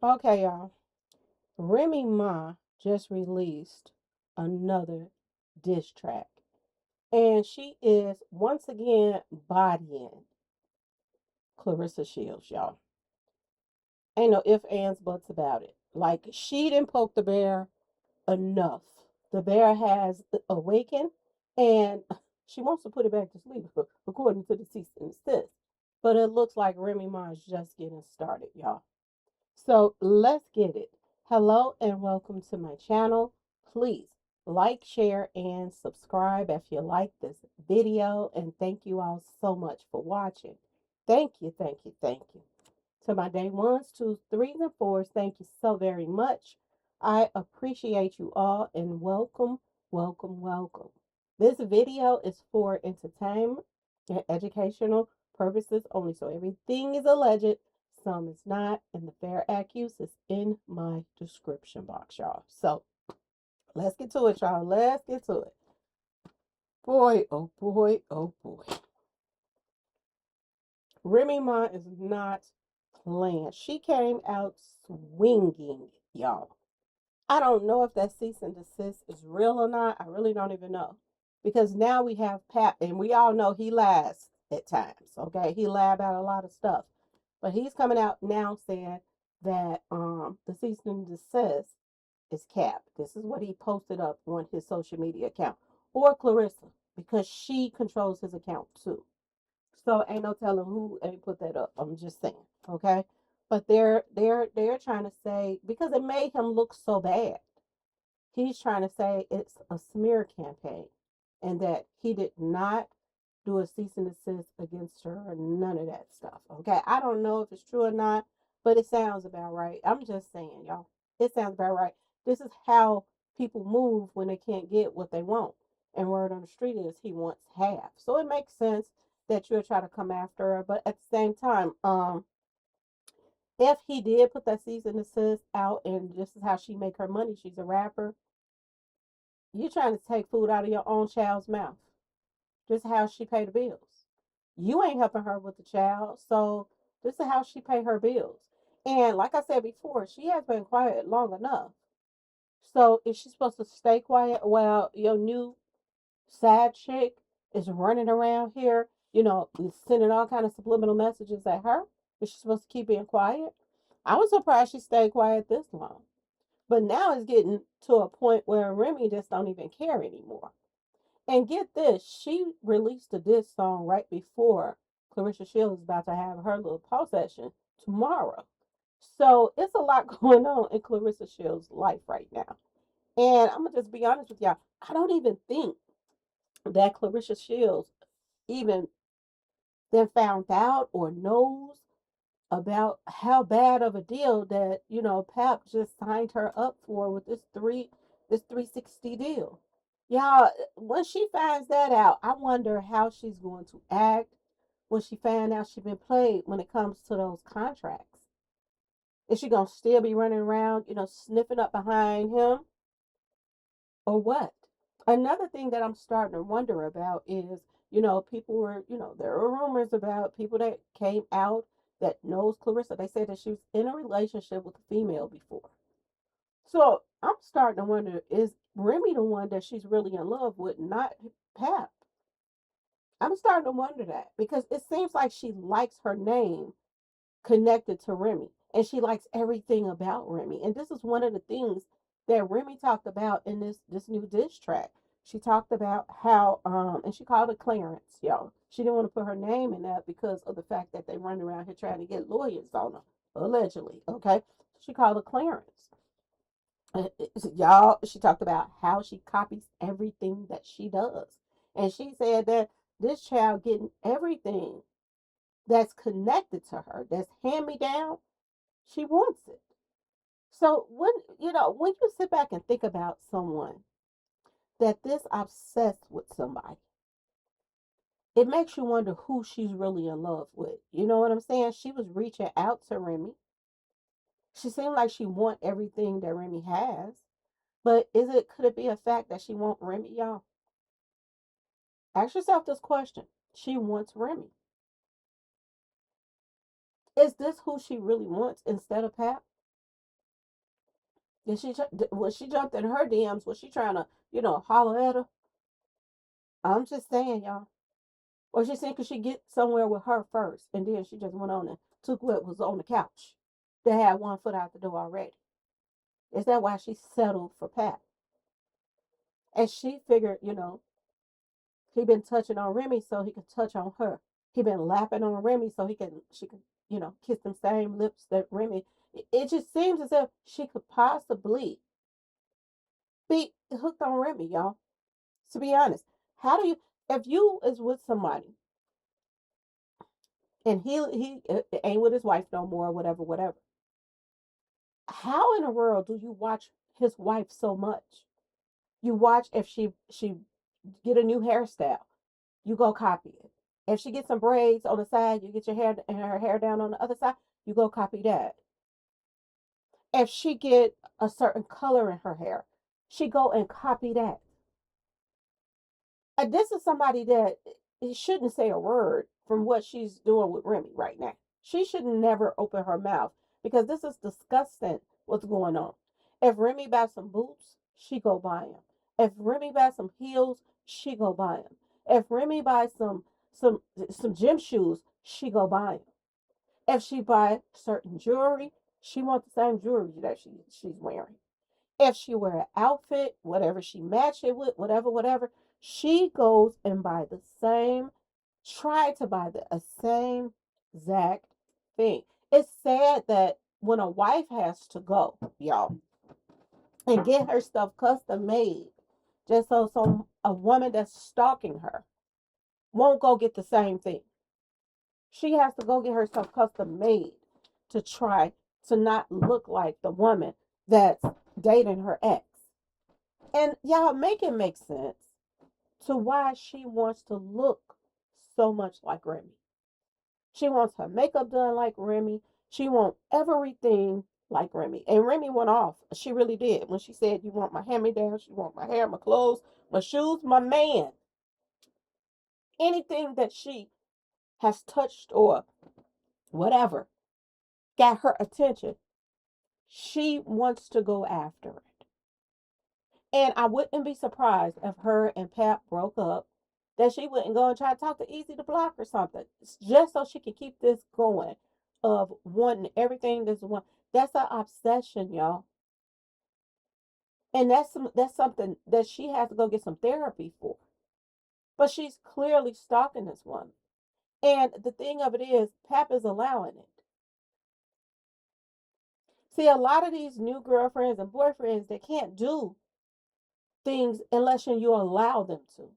Okay, y'all. Remy Ma just released another diss track. And she is once again bodying Claressa Shields, y'all. Ain't no ifs, ands, buts about it. Like, she didn't poke the bear enough. The bear has awakened and she wants to put it back to sleep, according to the cease and desist. But it looks like Remy Ma is just getting started, y'all. So let's get it. Hello and welcome to my channel. Please like, share, and subscribe if you like this video. And thank you all so much for watching. Thank you, thank you, thank you. To my day ones, twos, threes, and fours, thank you so very much. I appreciate you all and welcome, welcome, welcome. This video is for entertainment and educational purposes only. So everything is alleged, some is not, and the fair accuse is in my description box, y'all. So let's get to it, y'all. Let's get to it. Boy, oh boy, oh boy. Remy Ma is not playing. She came out swinging, y'all. I don't know if that cease and desist is real or not. I really don't even know. Because now we have Pat, and we all know he lies at times, okay? He lied about a lot of stuff. But he's coming out now saying that the cease and desist is capped. This is what he posted up on his social media account. Or Claressa, because she controls his account too. So ain't no telling who ain't put that up. I'm just saying, okay? But they're trying to say because it made him look so bad. He's trying to say it's a smear campaign and that he did not do a cease and desist against her or none of that stuff. Okay. I don't know if it's true or not, but it sounds about right. I'm just saying, y'all. It sounds about right. This is how people move when they can't get what they want. And word on the street is he wants half. So it makes sense that you'll try to come after her. But at the same time, if he did put that cease and desist out and this is how she make her money, she's a rapper, you trying to take food out of your own child's mouth. This is how she pay the bills. You ain't helping her with the child, so this is how she pay her bills. And like I said before, she has been quiet long enough. So is she supposed to stay quiet while your new side chick is running around here, sending all kind of subliminal messages at her? Is she supposed to keep being quiet? I was surprised she stayed quiet this long. But now it's getting to a point where Remy just don't even care anymore. And get this, she released a diss song right before Claressa Shields is about to have her little pause session tomorrow. So it's a lot going on in Claressa Shields' life right now. And I'm gonna just be honest with y'all. I don't even think that Claressa Shields even then found out or knows about how bad of a deal that Pap just signed her up for with this 360 deal. Y'all, when she finds that out, I wonder how she's going to act when she find out she's been played when it comes to those contracts. Is she gonna still be running around, sniffing up behind him, or what? Another thing that I'm starting to wonder about is, people were, there were rumors about people that came out that knows Claressa. They said that she was in a relationship with a female before. So I'm starting to wonder, is Remy the one that she's really in love with, not Pap? I'm starting to wonder that because it seems like she likes her name connected to Remy and she likes everything about Remy. And this is one of the things that Remy talked about in this new diss track. She talked about how and she called it Clarence, y'all. She didn't want to put her name in that because of the fact that they run around here trying to get lawyers on her, allegedly. Okay. She called it Clarence. Y'all, she talked about how she copies everything that she does. And she said that this child getting everything that's connected to her, that's hand me down, she wants it. So when you sit back and think about someone that this obsessed with somebody, it makes you wonder who she's really in love with. You know what I'm saying? She was reaching out to Remy. She seemed like she want everything that Remy has. But could it be a fact that she want Remy, y'all? Ask yourself this question. She wants Remy. Is this who she really wants instead of Pap? When she jumped in her DMs, was she trying to, holler at her? I'm just saying, y'all. Or she said, could she get somewhere with her first? And then she just went on and took what was on the couch. They had one foot out the door already. Is that why she settled for Pat? And she figured, he been touching on Remy so he could touch on her. He been lapping on Remy so she could, kiss them same lips that Remy. It just seems as if she could possibly be hooked on Remy, y'all. To be honest, how do you, if you is with somebody and he ain't with his wife no more, whatever, whatever. How in the world do you watch his wife so much? You watch if she get a new hairstyle, you go copy it. If she gets some braids on the side, you get her hair down on the other side, you go copy that. If she get a certain color in her hair, she go and copy that. This is somebody that shouldn't say a word from what she's doing with Remy right now. She should never open her mouth because this is disgusting what's going on. If Remy buys some boots, she go buy them. If Remy buys some heels, she go buy them. If Remy buys some gym shoes, she go buy them. If she buy certain jewelry, she wants the same jewelry that she's wearing. If she wear an outfit, whatever she match it with, whatever, whatever, she goes and buy the same, try to buy the same exact thing. It's sad that when a wife has to go, y'all, and get her stuff custom made, just so a woman that's stalking her won't go get the same thing. She has to go get herself custom made to try to not look like the woman that's dating her ex. And y'all make it make sense to why she wants to look so much like Remy. She wants her makeup done like Remy. She wants everything like Remy. And Remy went off. She really did. When she said, you want my hand-me-downs, you want my hair, my clothes, my shoes, my man. Anything that she has touched or whatever got her attention. She wants to go after it. And I wouldn't be surprised if her and Pat broke up, that she wouldn't go and try to talk to Easy to block or something, just so she could keep this going of wanting everything that's one. That's an obsession, y'all. And that's something that she has to go get some therapy for. But she's clearly stalking this woman. And the thing of it is, Pap is allowing it. See, a lot of these new girlfriends and boyfriends, they can't do things unless you allow them to.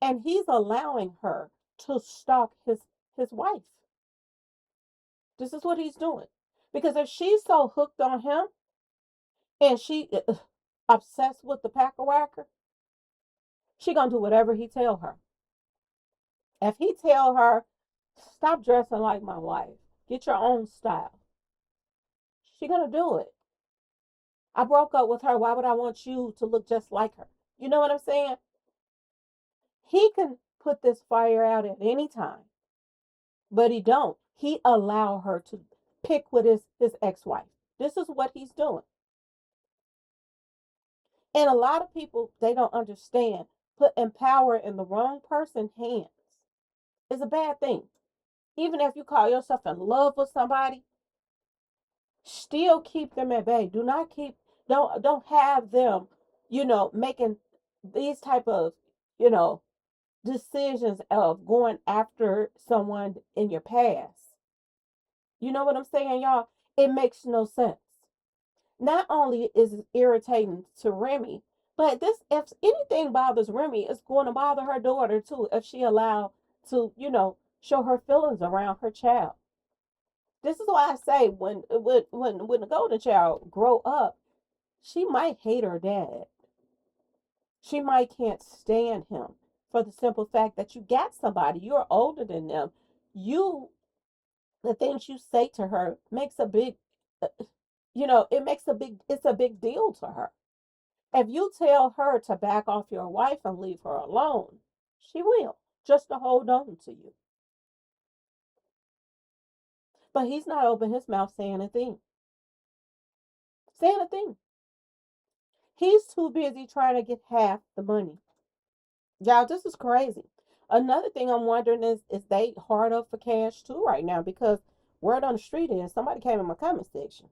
And he's allowing her to stalk his wife. This is what he's doing. Because if she's so hooked on him and she obsessed with the packer whacker, she gonna do whatever he tell her. If he tell her, stop dressing like my wife, get your own style, she gonna do it. I broke up with her. Why would I want you to look just like her? You know what I'm saying? He can put this fire out at any time, but he don't. He allow her to pick with his ex-wife. This is what he's doing. And a lot of people, they don't understand. Putting power in the wrong person's hands is a bad thing. Even if you call yourself in love with somebody, still keep them at bay. Do not keep, don't have them, making these type of, you know, decisions of going after someone in your past. You know what I'm saying, y'all? It makes no sense. Not only is it irritating to Remy, but this, if anything bothers Remy, it's going to bother her daughter too if she allowed to, show her feelings around her child. This is why I say when the golden child grow up, she might hate her dad. She might can't stand him for the simple fact that you got somebody, you're older than them. You the things you say to her makes a big uh, it's a big deal to her. If you tell her to back off your wife and leave her alone, she will, just to hold on to you. But he's not open his mouth saying a thing. saying a thing. He's too busy trying to get half the money. Y'all, this is crazy. Another thing I'm wondering is they hard up for cash too right now because word on the street is somebody came in my comment section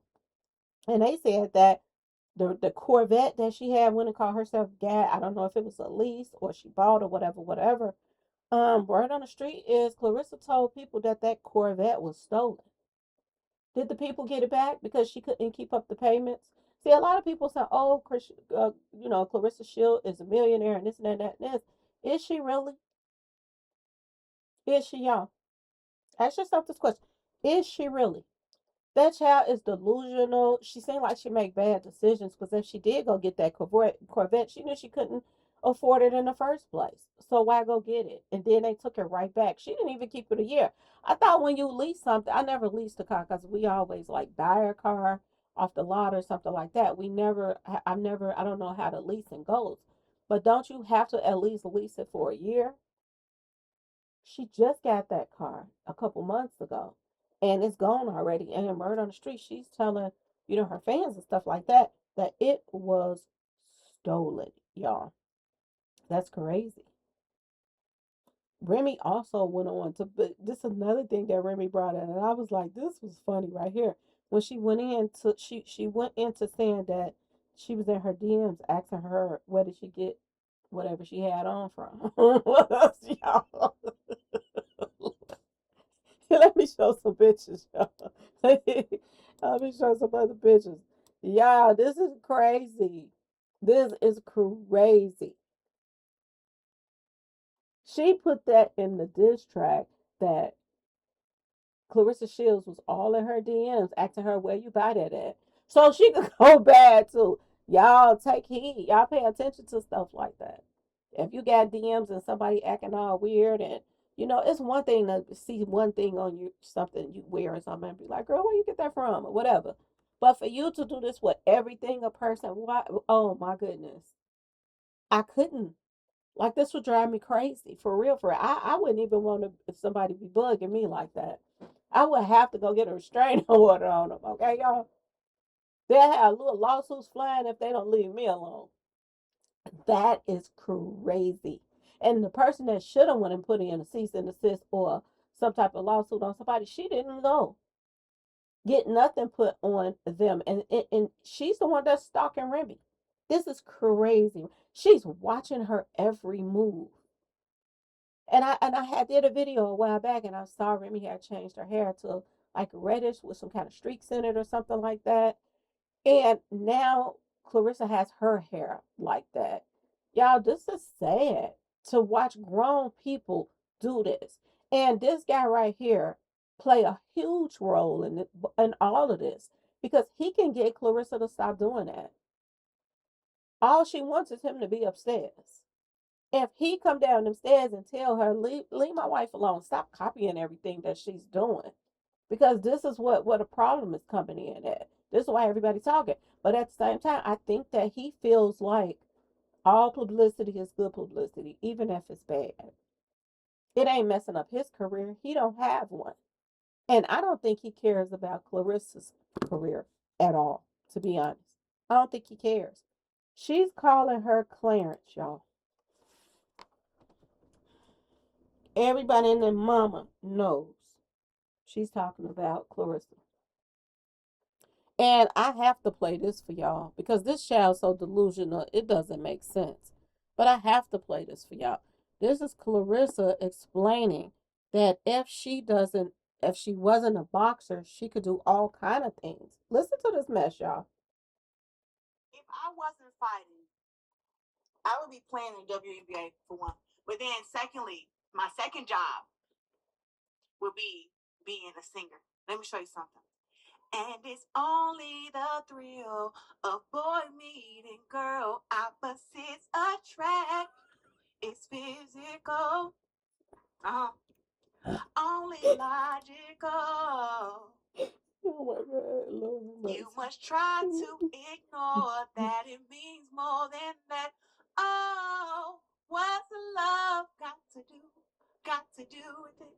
and they said that the Corvette that she had when it called herself Gad, I don't know if it was a lease or she bought or whatever, whatever. Word on the street is Claressa told people that that Corvette was stolen. Did the people get it back because she couldn't keep up the payments? See, a lot of people say, "Oh, Claressa Shields is a millionaire and this and that and this." Is she really? Is she, y'all? Ask yourself this question: is she really? That child is delusional. She seemed like she make bad decisions because if she did go get that Corvette, she knew she couldn't afford it in the first place. So why go get it? And then they took it right back. She didn't even keep it a year. I thought when you lease something, I never leased a car because we always like buy a car off the lot or something like that. We never, I never, I don't know how the leasing goes. But don't you have to at least lease it for a year? She just got that car a couple months ago and it's gone already. And word on the street, she's telling, her fans and stuff like that, that it was stolen, y'all. That's crazy. Remy also went on to, but this is another thing that Remy brought in, and I was like, this was funny right here. When she went into, she went into saying that she was in her DMs asking her where did she get whatever she had on from. What else, y'all? Let me show some pictures, y'all. Let me show some other pictures. Y'all, this is crazy. This is crazy. She put that in the diss track that Claressa Shields was all in her DMs asking her where you buy that at. So she could go bad too. Y'all take heed. Y'all pay attention to stuff like that. If you got DMs and somebody acting all weird and it's one thing to see one thing on you, something you wear or something and be like, girl, where you get that from? Or whatever. But for you to do this with everything a person, why? Oh my goodness. I couldn't. Like this would drive me crazy. For real, for real. I wouldn't even want to if somebody be bugging me like that. I would have to go get a restraining order on them. Okay, y'all. They'll have little lawsuits flying if they don't leave me alone. That is crazy. And the person that should have went and put in a cease and desist or some type of lawsuit on somebody, she didn't go get nothing put on them. And she's the one that's stalking Remy. This is crazy. She's watching her every move. And I had did a video a while back and I saw Remy had changed her hair to like reddish with some kind of streaks in it or something like that. And now Claressa has her hair like that. Y'all, this is sad to watch grown people do this. And this guy right here play a huge role in all of this because he can get Claressa to stop doing that. All she wants is him to be upstairs. If he come down them stairs and tell her, leave my wife alone, stop copying everything that she's doing. Because this is what a problem is coming in at. This is why everybody's talking. But at the same time, I think that he feels like all publicity is good publicity, even if it's bad. It ain't messing up his career. He don't have one. And I don't think he cares about Claressa's career at all, to be honest. I don't think he cares. She's calling her Clarence, y'all. Everybody in their mama knows she's talking about Claressa. And I have to play this for y'all because this child's so delusional, it doesn't make sense. But I have to play this for y'all. This is Claressa explaining that if she wasn't a boxer, she could do all kind of things. Listen to this mess, y'all. If I wasn't fighting, I would be playing in WNBA for one. But then secondly, my second job would be being a singer. Let me show you something. And it's only the thrill of boy meeting girl. Opposites attract. It's physical. Uh-huh. Only logical. Oh my God, Lord. You must try to ignore that it means more than that. Oh, what's love got to do? Got to do with it?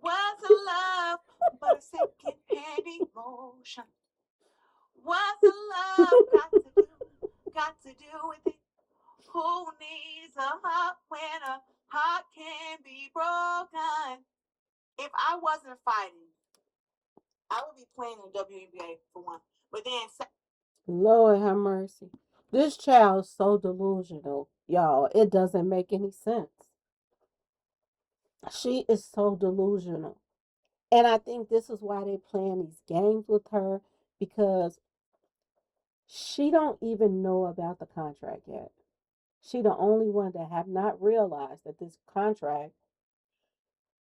What's love but a second-hand emotion? What's the love got to do? Got to do with it. Who needs a heart when a heart can be broken? If I wasn't fighting, I would be playing in the WNBA for one. But then, Lord have mercy. This child is so delusional, y'all. It doesn't make any sense. She is so delusional. And I think this is why they playing these games with her, because she don't even know about the contract yet. She the only one that have not realized that this contract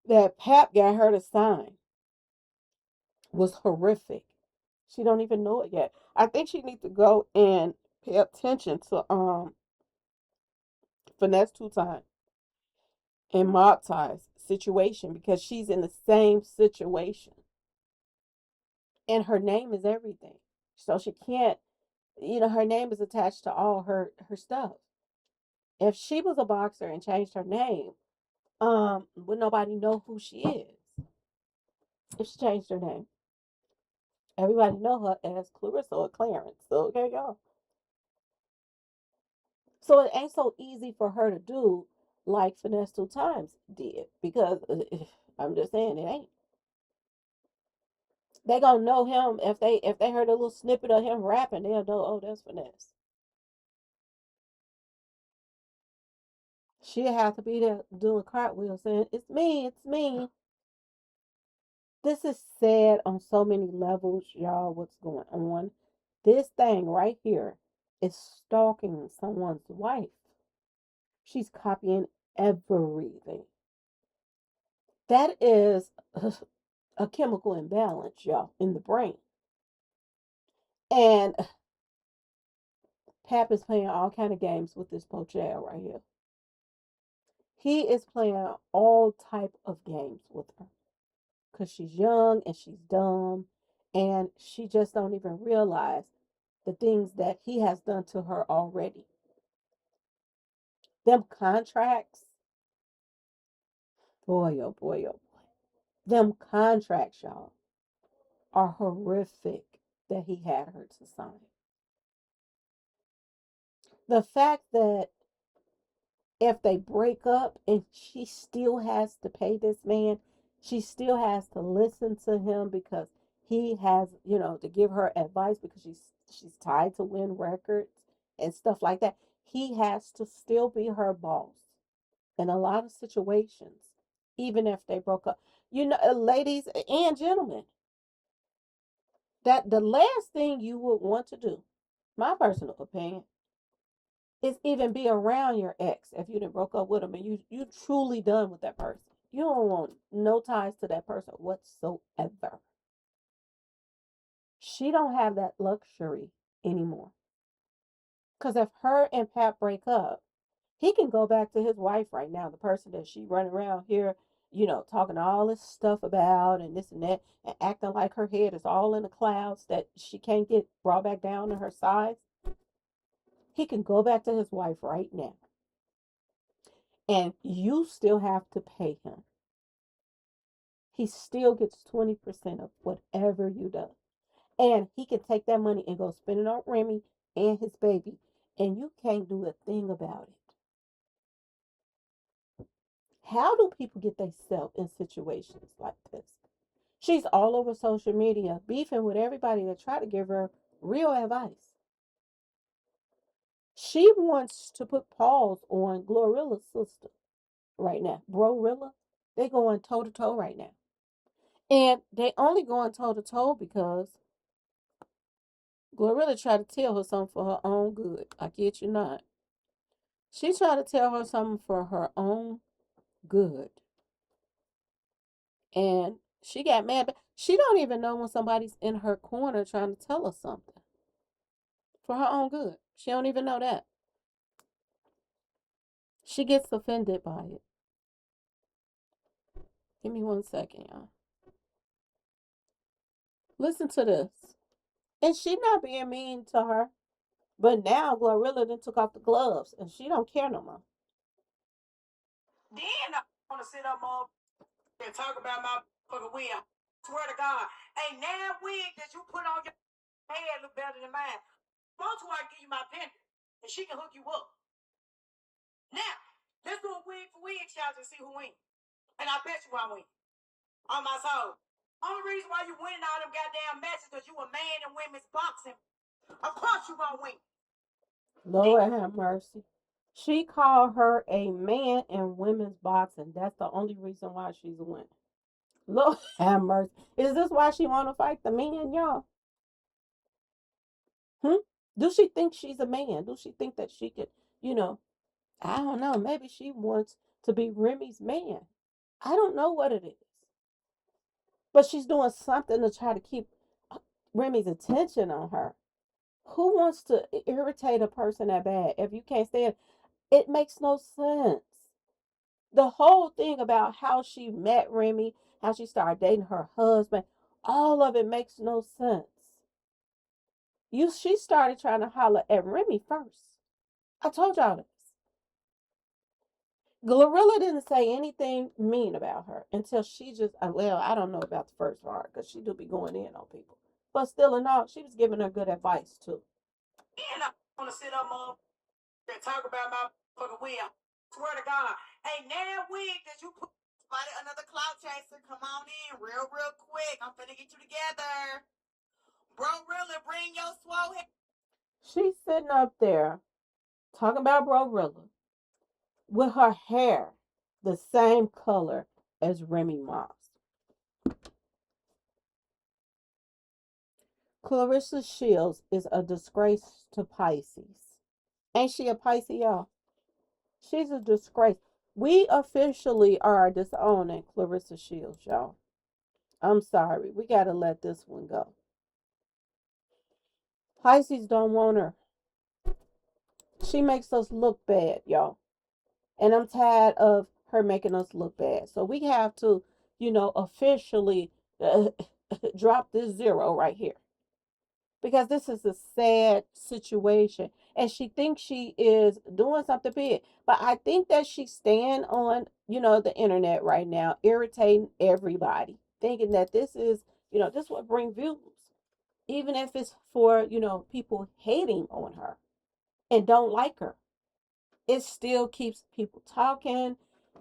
that Pap got her to sign was horrific. She don't even know it yet. I think she needs to go and pay attention to Finesse Two Time and Mob Ties situation, because she's in the same situation. And her name is everything. So she can't, her name is attached to all her stuff. If she was a boxer and changed her name, would nobody know who she is if she changed her name? Everybody know her as Clarissa or Clarence. So okay, y'all. So it ain't so easy for her to do like Finesse Two Times did, because I'm just saying it ain't. They gonna know him if they heard a little snippet of him rapping. They'll know, oh, that's Finesse. She'll have to be there doing cartwheels saying, "It's me, it's me." This is sad on so many levels, y'all. What's going on? This thing right here is stalking someone's wife. She's copying everything. That is a chemical imbalance, y'all, in the brain. And Pap is playing all kind of games with this poor child right here. He is playing all type of games with her because she's young and she's dumb, and she just don't even realize the things that he has done to her already. Them contracts, boy, oh boy, oh boy. Them contracts, y'all, are horrific that he had her to sign. The fact that if they break up and she still has to pay this man, she still has to listen to him because he has, to give her advice because she's tied to win records and stuff like that. He has to still be her boss in a lot of situations, even if they broke up. Ladies and gentlemen, that the last thing you would want to do, my personal opinion, is even be around your ex if you didn't broke up with him and you truly done with that person. You don't want no ties to that person whatsoever. She don't have that luxury anymore. Cause if her and Pat break up, he can go back to his wife right now, the person that she running around here, talking all this stuff about and this and that, and acting like her head is all in the clouds that she can't get brought back down to her size. He can go back to his wife right now, and you still have to pay him. He still gets 20% of whatever you do. And he can take that money and go spend it on Remy and his baby. And you can't do a thing about it. How do people get themselves in situations like this? She's all over social media, beefing with everybody that try to give her real advice. She wants to put pause on Glorilla's sister right now. Brorilla. They going toe to toe right now. And they only going toe to toe because Glorilla tried to tell her something for her own good. I kid you not. She tried to tell her something for her own good. And she got mad. But she don't even know when somebody's in her corner trying to tell her something for her own good. She don't even know that. She gets offended by it. Give me 1 second, y'all. Listen to this. And she not being mean to her. But now Glorilla then took off the gloves and she don't care no more. then I want to sit up more and talk about my fucking wig. Swear to God, ain't that wig that you put on your head look better than mine. Want to, I give you my penny, and she can hook you up. Now, let's do a wig for wig challenge and see who wins. And I bet you I win. On my soul. Only reason why you winning all them goddamn matches because you a man in women's boxing. Of course you gonna win. Lord have mercy. She called her a man in women's boxing. That's the only reason why she's winning. Lord have mercy. Is this why she want to fight the men, y'all? Hmm? Do she think she's a man? Do she think that she could, you know, I don't know. Maybe she wants to be Remy's man. I don't know what it is. But she's doing something to try to keep Remy's attention on her. Who wants to irritate a person that bad if you can't stand it? It makes no sense. The whole thing about how she met Remy, how she started dating her husband, all of it makes no sense. She started trying to holler at Remy first. I told y'all this. Glorilla didn't say anything mean about her until she just, well, I don't know about the first part because she do be going in on people. But still and all, she was giving her good advice too. And I want to sit up and talk about my fucking wig. Swear to God, ain't that wig that you put. Spotted another cloud chaser. Come on in, real quick. I'm finna get you together. Bro, really, bring your swole head. She's sitting up there talking about Bro Rilla with her hair the same color as Remy Ma's. Claressa Shields is a disgrace to Pisces. Ain't she a Pisces, y'all? She's a disgrace. We officially are disowning Claressa Shields, y'all. I'm sorry. We got to let this one go. Pisces don't want her. She makes us look bad, y'all. And I'm tired of her making us look bad. So we have to, officially drop this zero right here. Because this is a sad situation. And she thinks she is doing something big. But I think that she's staying on, the internet right now, irritating everybody, thinking that this will bring views. Even if it's for, people hating on her and don't like her. It still keeps people talking,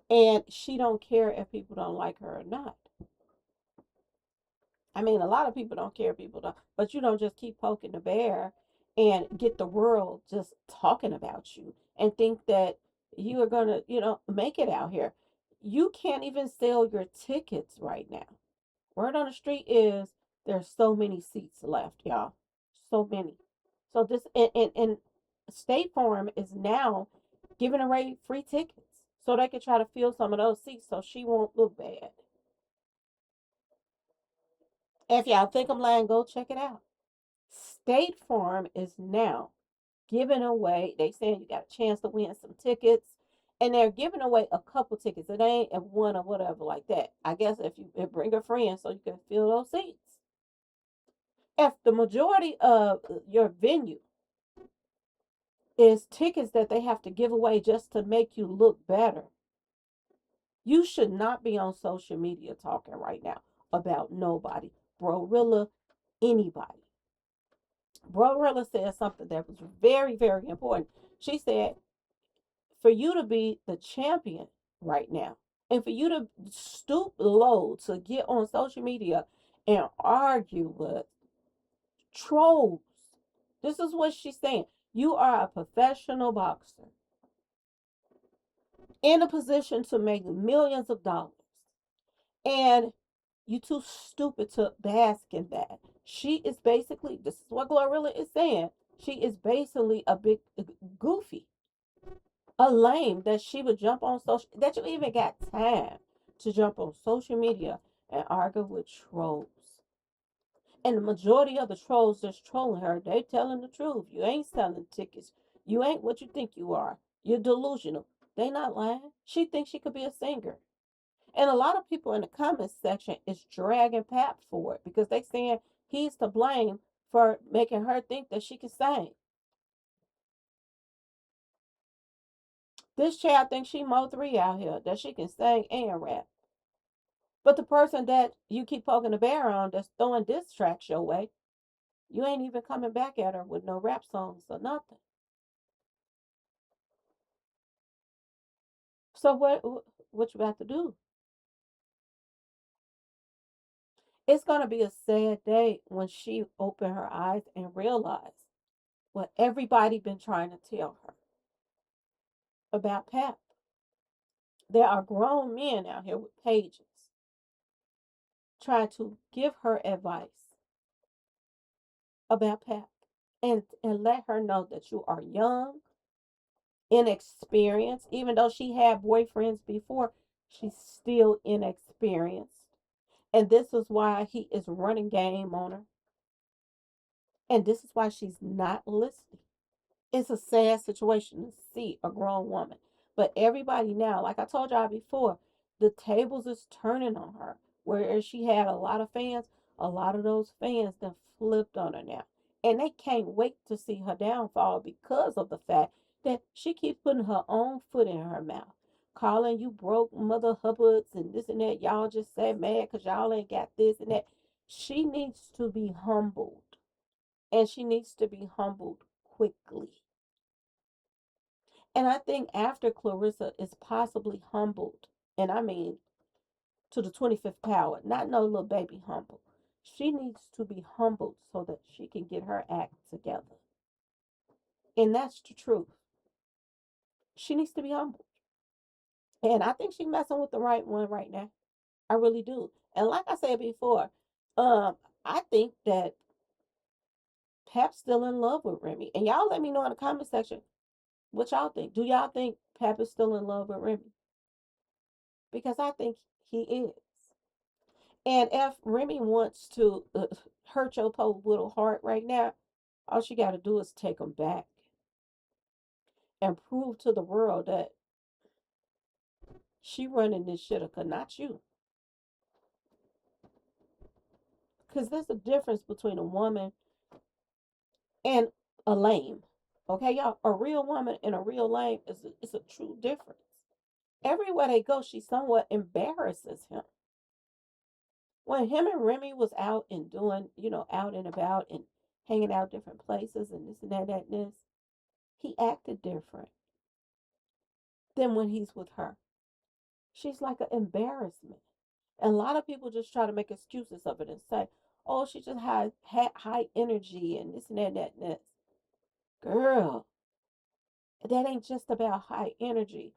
and she don't care if people don't like her or not. I mean, a lot of people don't care if people don't, but you don't just keep poking the bear and get the world just talking about you and think that you are going to, make it out here. You can't even sell your tickets right now. Word on the street is there's so many seats left, y'all. So many. So this and State Farm is now giving away free tickets so they can try to fill some of those seats so she won't look bad. If y'all think I'm lying, go check it out. State Farm is now giving away, they saying you got a chance to win some tickets. And they're giving away a couple tickets. It ain't a one or whatever like that. I guess if you bring a friend so you can fill those seats. If the majority of your venue is tickets that they have to give away just to make you look better, you should not be on social media talking right now about nobody. Brorilla, anybody. Brorilla said something that was very, very important. She said, for you to be the champion right now, and for you to stoop low to get on social media and argue with trolls. This is what she's saying. You are a professional boxer in a position to make millions of dollars. And you too stupid to bask in that. She is basically, this is what Glorilla is saying. She is basically a big goofy, a lame that she would jump on social, that you even got time to jump on social media and argue with trolls. And the majority of the trolls that's trolling her, they telling the truth. You ain't selling tickets. You ain't what you think you are. You're delusional. They not lying. She thinks she could be a singer. And a lot of people in the comments section is dragging Pap for it because they saying he's to blame for making her think that she can sing. This child thinks she Mo3 out here, that she can sing and rap. But the person that you keep poking the bear on that's throwing diss tracks your way, You ain't even coming back at her with no rap songs or nothing. So what you about to do? It's gonna be a sad day when she open her eyes and realize what everybody been trying to tell her about Pap. There are grown men out here with pages trying to give her advice about Pap and let her know that you are young, inexperienced. Even though she had boyfriends before, she's still inexperienced. And this is why he is running game on her. And this is why she's not listening. It's a sad situation to see a grown woman. But everybody now, like I told y'all before, the tables is turning on her. Whereas she had a lot of fans, a lot of those fans then flipped on her now. And they can't wait to see her downfall because of the fact that she keeps putting her own foot in her mouth. Calling you broke mother hubbards and this and that. Y'all just say mad because y'all ain't got this and that. She needs to be humbled. And she needs to be humbled quickly. And I think after Claressa is possibly humbled, and I mean to the 25th power, not no little baby humble, she needs to be humbled so that she can get her act together. And that's the truth. She needs to be humbled. And I think she's messing with the right one right now. I really do. And like I said before, um, I think that Pep's still in love with Remy. And y'all let me know in the comment section what y'all think. Do y'all think Pep is still in love with Remy? Because I think he is. And if Remy wants to hurt your poor little heart right now, all she got to do is take him back and prove to the world that she running this shit, not you. Because there's a difference between a woman and a lame. Okay, y'all? A real woman and a real lame is a true difference. Everywhere they go, she somewhat embarrasses him. When him and Remy was out and doing, out and about and hanging out different places and this and that and this, he acted different than when he's with her. She's like an embarrassment. And a lot of people just try to make excuses of it and say, oh, she just had high energy and this and that and that and this. Girl, that ain't just about high energy.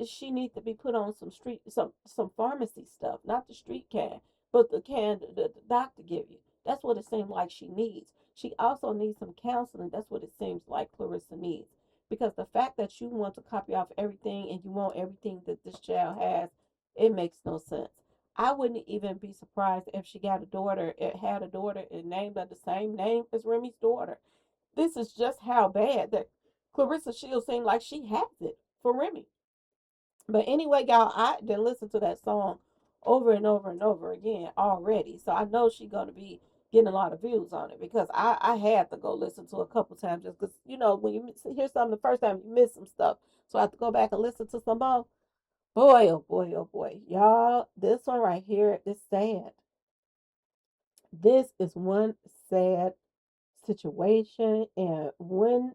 She needs to be put on some pharmacy stuff, not the street can, but the can the doctor give you. That's what it seems like she needs. She also needs some counseling. That's what it seems like Claressa needs. Because the fact that you want to copy off everything and you want everything that this child has, it makes no sense. I wouldn't even be surprised if she got a daughter, it had a daughter and named her the same name as Remy's daughter. This is just how bad that Claressa Shields seemed like she has it for Remy. But anyway, y'all, I didn't listen to that song over and over and over again already. So I know she's gonna be getting a lot of views on it because I had to go listen to it a couple times just because when you hear something the first time you miss some stuff. So I have to go back and listen to some more. Boy, oh boy, oh boy, y'all, this one right here is sad. This is one sad situation. And when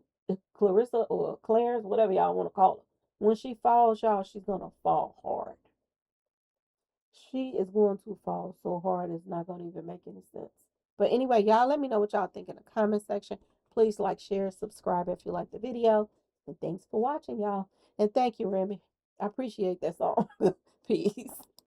Claressa or Clarence, whatever y'all want to call her, when she falls, y'all, she's going to fall hard. She is going to fall so hard, it's not going to even make any sense. But anyway, y'all, let me know what y'all think in the comment section. Please like, share, subscribe if you like the video. And thanks for watching, y'all. And thank you, Remy. I appreciate that song. Peace.